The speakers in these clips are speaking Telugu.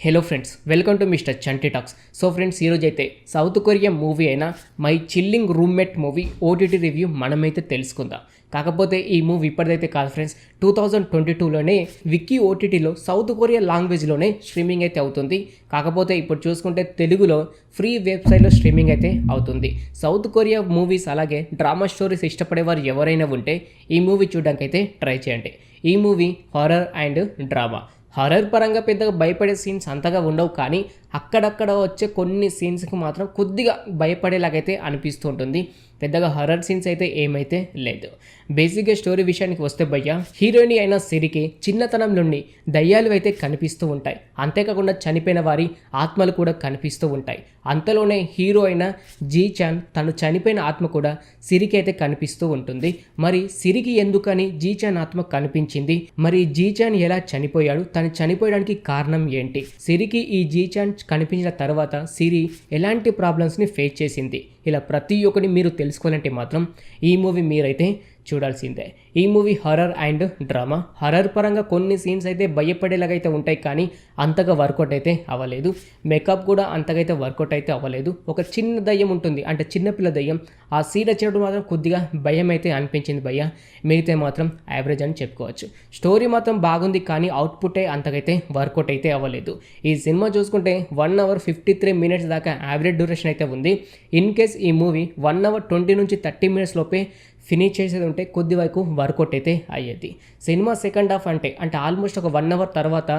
Hello friends, welcome to mister Chanti talks. So friends, ఈరోజు అయితే సౌత్ కొరియా మూవీ అయిన my chilling roommate movie OTT review మనమైతే తెలుసుకుందాం. కాకపోతే ఈ మూవీ ఇప్పటిదైతే కాదు ఫ్రెండ్స్, 2022లోనే విక్కీ ఓటీటీలో సౌత్ కొరియా లాంగ్వేజ్లోనే స్ట్రీమింగ్ అయితే అవుతుంది. కాకపోతే ఇప్పుడు చూసుకుంటే తెలుగులో ఫ్రీ వెబ్సైట్లో స్ట్రీమింగ్ అయితే అవుతుంది. సౌత్ కొరియా మూవీస్ అలాగే డ్రామా స్టోరీస్ ఇష్టపడేవారు ఎవరైనా ఉంటే ఈ మూవీ చూడడానికి అయితే ట్రై చేయండి. ఈ movie horror and drama. Horror పరంగా పెద్దగా భయపడే సీన్స్ అంతగా ఉండవు, కానీ అక్కడక్కడ వచ్చే కొన్ని సీన్స్కి మాత్రం కొద్దిగా భయపడేలాగైతే అనిపిస్తూ ఉంటుంది. పెద్దగా హారర్ సీన్స్ అయితే ఏమైతే లేదు. బేసిక్గా స్టోరీ విషయానికి వస్తే భయ్య, హీరోయిన్ అయిన సిరికి చిన్నతనం నుండి దయ్యాలు అయితే కనిపిస్తూ ఉంటాయి. అంతేకాకుండా చనిపోయిన వారి ఆత్మలు కూడా కనిపిస్తూ ఉంటాయి. అంతలోనే హీరో అయిన జీచాన్ తను చనిపోయిన ఆత్మ కూడా సిరికి అయితే కనిపిస్తూ ఉంటుంది. మరి సిరికి ఎందుకని జీచాన్ ఆత్మ కనిపించింది, మరి జీచాన్ ఎలా చనిపోయాడు, తను చనిపోయడానికి కారణం ఏంటి, సిరికి ఈ జీచాన్ కనిపించిన తర్వాత సిరి ఎలాంటి ప్రాబ్లమ్స్ని ఫేస్ చేసింది, ఇలా ప్రతి ఒక్కటి మీరు తెలుసుకోవాలంటే మాత్రం ఈ మూవీ మీరైతే చూడాల్సిందే. ఈ movie horror and drama. Horror పరంగా కొన్ని సీన్స్ అయితే భయపడేలాగా అయితే ఉంటాయి, కానీ అంతగా వర్కౌట్ అయితే అవ్వలేదు. మేకప్ కూడా అంతగా అయితే వర్కౌట్ అయితే అవ్వలేదు. ఒక చిన్న దయ్యం ఉంటుంది, అంటే చిన్నపిల్ల దయ్యం, ఆ సీన్ వచ్చినప్పుడు మాత్రం కొద్దిగా భయం అయితే అనిపించింది భయ్య. మిగతా మాత్రం యావరేజ్ అని చెప్పుకోవచ్చు. స్టోరీ మాత్రం బాగుంది, కానీ అవుట్పుటే అంతకైతే వర్కౌట్ అయితే అవ్వలేదు. ఈ సినిమా చూసుకుంటే 1 అవర్ 53 మినిట్స్ దాకా యావరేజ్ డ్యూరేషన్ అయితే ఉంది. ఇన్ కేస్ ఈ మూవీ 1 అవర్ 20 నుంచి 30 మినిట్స్ లోపే ఫినిష్ చేసేది ఉంటే కొద్ది వరకు వర్కౌట్ అయితే అయ్యేది. సినిమా సెకండ్ హాఫ్ అంటే ఆల్మోస్ట్ ఒక 1 అవర్ తర్వాత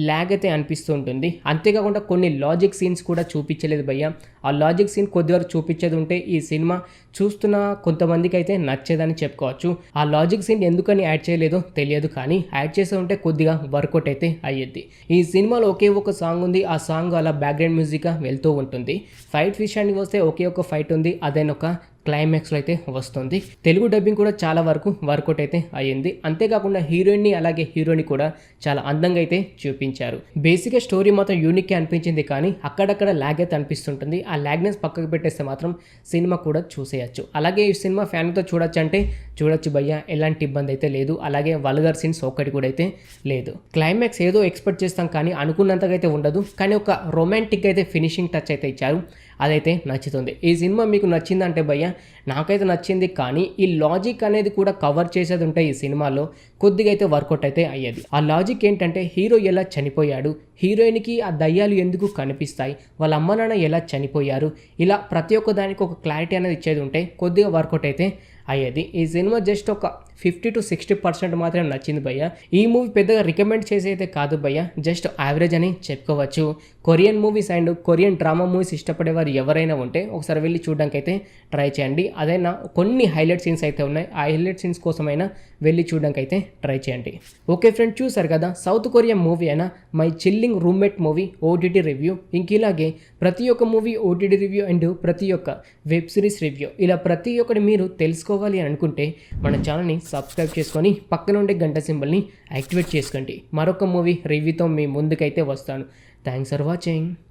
ల్యాగ్ అయితే అనిపిస్తూ ఉంటుంది. అంతేకాకుండా కొన్ని లాజిక్ సీన్స్ కూడా చూపించలేదు భయ్య. ఆ లాజిక్ సీన్ కొద్ది వరకు చూపించేది ఉంటే ఈ సినిమా చూస్తున్న కొంతమందికి అయితే నచ్చేదని చెప్పుకోవచ్చు. ఆ లాజిక్ సీన్ ఎందుకని యాడ్ చేయలేదో తెలియదు, కానీ యాడ్ చేసే ఉంటే కొద్దిగా వర్కౌట్ అయితే అయ్యేది. ఈ సినిమాలో ఒకే ఒక సాంగ్ ఉంది, ఆ సాంగ్ అలా బ్యాక్గ్రౌండ్ మ్యూజిక్గా వెళ్తూ ఉంటుంది. ఫైట్ విషయానికి వస్తే ఒకే ఒక ఫైట్ ఉంది, అదైనా ఒక క్లైమాక్స్లో అయితే వస్తుంది. తెలుగు డబ్బింగ్ కూడా చాలా వరకు వర్కౌట్ అయితే అయ్యింది. అంతేకాకుండా హీరోయిన్ని అలాగే హీరోని కూడా చాలా అందంగా అయితే చూపించారు. బేసిక్గా స్టోరీ మాత్రం యూనిక్గా అనిపించింది, కానీ అక్కడక్కడ ల్యాగ్ అయితే అనిపిస్తుంటుంది. ఆ ల్యాగ్నెస్ పక్కకు పెట్టేస్తే మాత్రం సినిమా కూడా చూసేయచ్చు. అలాగే ఈ సినిమా ఫ్యాన్తో చూడొచ్చు అంటే చూడొచ్చు భయ్య, ఎలాంటి ఇబ్బంది అయితే లేదు. అలాగే వల్గర్ సీన్స్ ఒక్కటి కూడా అయితే లేదు. క్లైమాక్స్ ఏదో ఎక్స్పెక్ట్ చేస్తాం, కానీ అనుకున్నంతగా అయితే ఉండదు. కానీ ఒక రొమాంటిక్ అయితే ఫినిషింగ్ టచ్ అయితే ఇచ్చారు, అదైతే నచ్చుతుంది. ఈ సినిమా మీకు నచ్చిందంటే భయ్య, నాకైతే నచ్చింది, కానీ ఈ లాజిక్ అనేది కూడా కవర్ చేసేది ఉంటే ఈ సినిమాలో కొద్దిగా అయితే వర్కౌట్ అయితే అయ్యేది. ఆ లాజిక్ ఏంటంటే హీరో ఎలా చనిపోయాడు, హీరోయిన్కి ఆ దయ్యాలు ఎందుకు కనిపిస్తాయి, వాళ్ళ అమ్మ నాన్న ఎలా చనిపోయారు, ఇలా ప్రతి ఒక్క దానికి ఒక క్లారిటీ అనేది ఇచ్చేది ఉంటే కొద్దిగా వర్కౌట్ అయితే అయ్యేది. ఈ సినిమా జస్ట్ ఒక 50 to 60% మాత్రమే నచ్చింది భయ్య. ఈ మూవీ పెద్దగా రికమెండ్ చేసి అయితే కాదు భయ్య, జస్ట్ యావరేజ్ అని చెప్పుకోవచ్చు. Korean movies and Korean drama movies ఇష్టపడేవారు ఎవరైనా ఉంటే ఒకసారి వెళ్ళి చూడడానికి అయితే ట్రై చేయండి. అదైనా కొన్ని హైలైట్ సీన్స్ అయితే ఉన్నాయి, ఆ హైలైట్ సీన్స్ కోసమైనా వెళ్ళి చూడడానికి అయితే ట్రై చేయండి. ఓకే ఫ్రెండ్స్, చూసారు కదా సౌత్ కొరియా మూవీ అయినా my chilling roommate movie OTT review. ఇలాగే ప్రతి ఒక్క మూవీ ఓటీటీ రివ్యూ అండ్ ప్రతి ఒక్క వెబ్ సిరీస్ రివ్యూ, ఇలా ప్రతి ఒక్కటి మీరు తెలుసుకోవాలి అని అనుకుంటే మన ఛానల్ని సబ్స్క్రైబ్ చేసుకొని పక్కన ఉండే గంట సింబల్ని యాక్టివేట్ చేసుకోండి. మరొక మూవీ రివ్యూతో మీ ముందుకైతే వస్తాను. Thanks for watching.